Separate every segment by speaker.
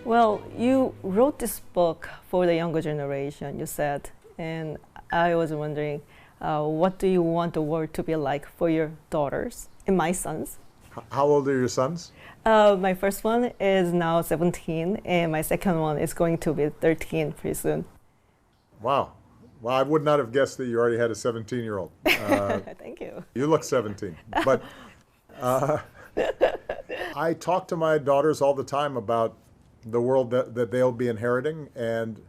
Speaker 1: Well, you wrote this book for the younger generation, you said, and I was wondering, what do you want the world to be like for your daughters and my sons?
Speaker 2: How old are your sons?
Speaker 1: My first one is now 17, and my second one is going to be 13 pretty soon.
Speaker 2: Wow. Well, I would not have guessed that you already had a 17-year-old.
Speaker 1: Thank you.
Speaker 2: You look 17. But I talk to my daughters all the time about the world that they'll be inheriting and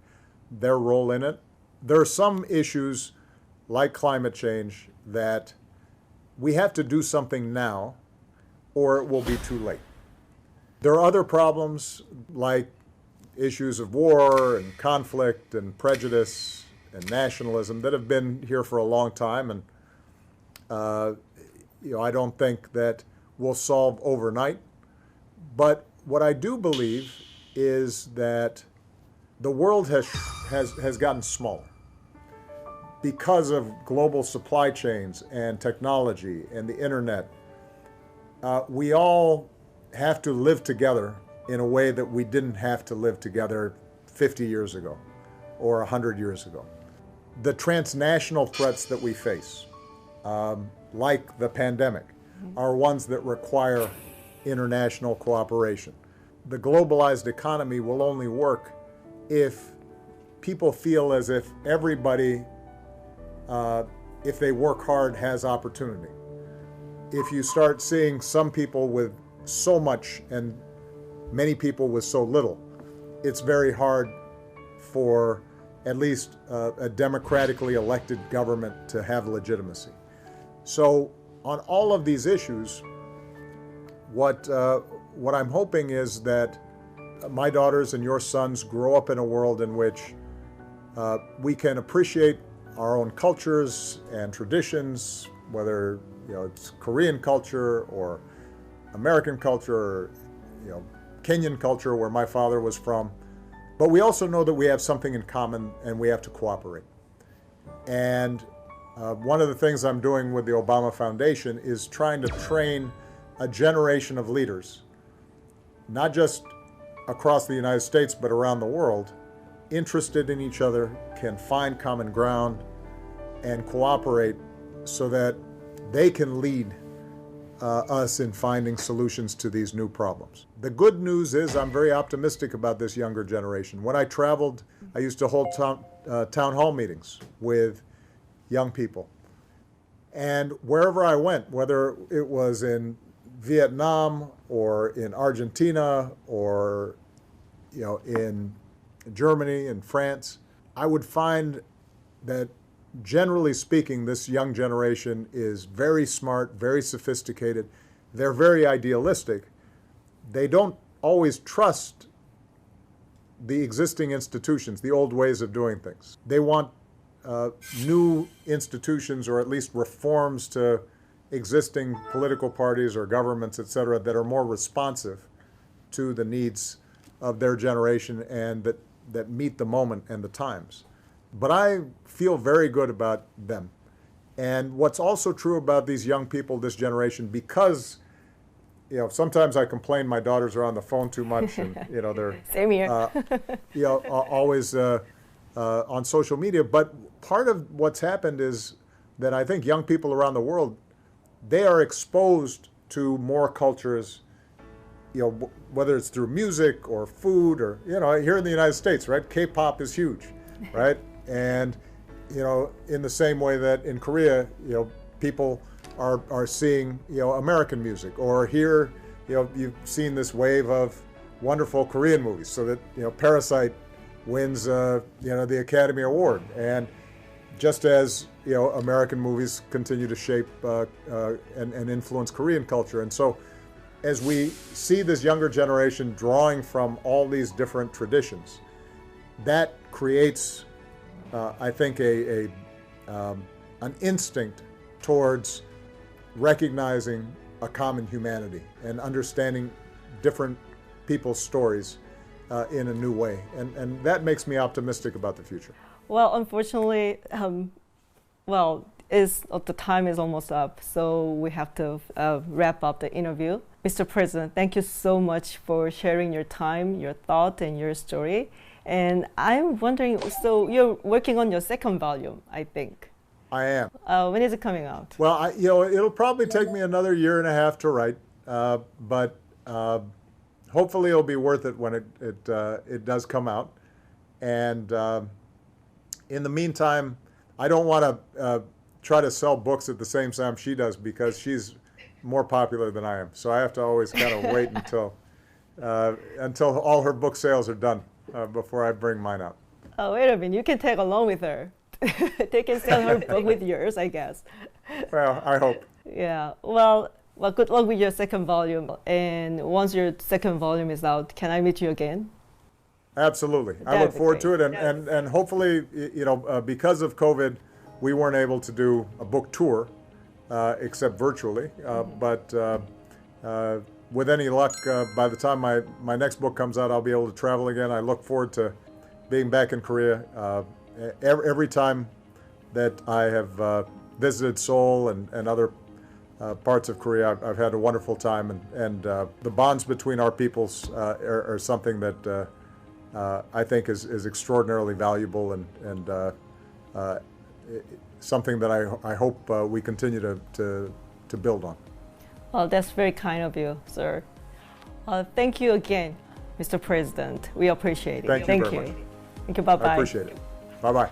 Speaker 2: their role in it. There are some issues like climate change that we have to do something now or it will be too late. There are other problems like issues of war and conflict and prejudice and nationalism that have been here for a long time, and I don't think that we'll solve overnight. But what I do believe is that the world has gotten smaller because of global supply chains and technology and the internet. We all have to live together in a way that we didn't have to live together 50 years ago or 100 years ago. The transnational threats that we face, like the pandemic, are ones that require international cooperation. The globalized economy will only work if people feel as if everybody, if they work hard, has opportunity. If you start seeing some people with so much and many people with so little, it's very hard for at least a democratically elected government to have legitimacy. So on all of these issues, what I'm hoping is that my daughters and your sons grow up in a world in which we can appreciate our own cultures and traditions, whether it's Korean culture or American culture or Kenyan culture where my father was from. But we also know that we have something in common and we have to cooperate. And one of the things I'm doing with the Obama Foundation is trying to train a generation of leaders, not just across the United States, but around the world, interested in each other, can find common ground and cooperate so that they can lead us in finding solutions to these new problems. The good news is I'm very optimistic about this younger generation. When I traveled, I used to hold town hall meetings with young people. And wherever I went, whether it was in Vietnam or in Argentina or in Germany and France, I would find that generally speaking, this young generation is very smart, very sophisticated. They're very idealistic. They don't always trust the existing institutions, the old ways of doing things. They want new institutions or at least reforms to existing political parties or governments, et cetera, that are more responsive to the needs of their generation and that meet the moment and the times. But I feel very good about them. And what's also true about these young people, this generation, because sometimes I complain my daughters are on the phone too much, and they're
Speaker 1: Same here.
Speaker 2: always on social media. But part of what's happened is that I think young people around the world, they are exposed to more cultures, whether it's through music or food or here in the United States, right? K-pop is huge, right? And in the same way that in Korea, people are seeing American music, or here you've seen this wave of wonderful Korean movies, so that Parasite wins the Academy Award, and just as American movies continue to shape and influence Korean culture. And so as we see this younger generation drawing from all these different traditions, that creates I think an instinct towards recognizing a common humanity and understanding different people's stories in a new way. And that makes me optimistic about the future.
Speaker 1: Well, unfortunately, the time is almost up, so we have to wrap up the interview. Mr. President, thank you so much for sharing your time, your thought, and your story. And I'm wondering, so you're working on your second volume, I think.
Speaker 2: I am.
Speaker 1: When is it coming out?
Speaker 2: Well, it'll probably take me another year and a half to write, but hopefully it'll be worth it when it does come out. And in the meantime, I don't want to try to sell books at the same time she does, because she's more popular than I am. So I have to always kind of wait until all her book sales are done before I bring mine out.
Speaker 1: Oh, wait a minute. You can tag along with her. They can sell her book with yours, I guess.
Speaker 2: Well, I hope.
Speaker 1: Yeah. Well, good luck with your second volume. And once your second volume is out, can I meet you again?
Speaker 2: Absolutely. I look forward to it. And hopefully, because of COVID, we weren't able to do a book tour, except virtually. But with any luck, by the time my next book comes out, I'll be able to travel again. I look forward to being back in Korea. Every time that I have visited Seoul and other parts of Korea, I've had a wonderful time. And the bonds between our peoples are something that I think is extraordinarily valuable and something that I hope we continue to build on.
Speaker 1: Well, that's very kind of you, sir. Thank you again, Mr. President. We appreciate it.
Speaker 2: Thank you very much.
Speaker 1: Thank you. Bye-bye.
Speaker 2: I appreciate it. Bye-bye.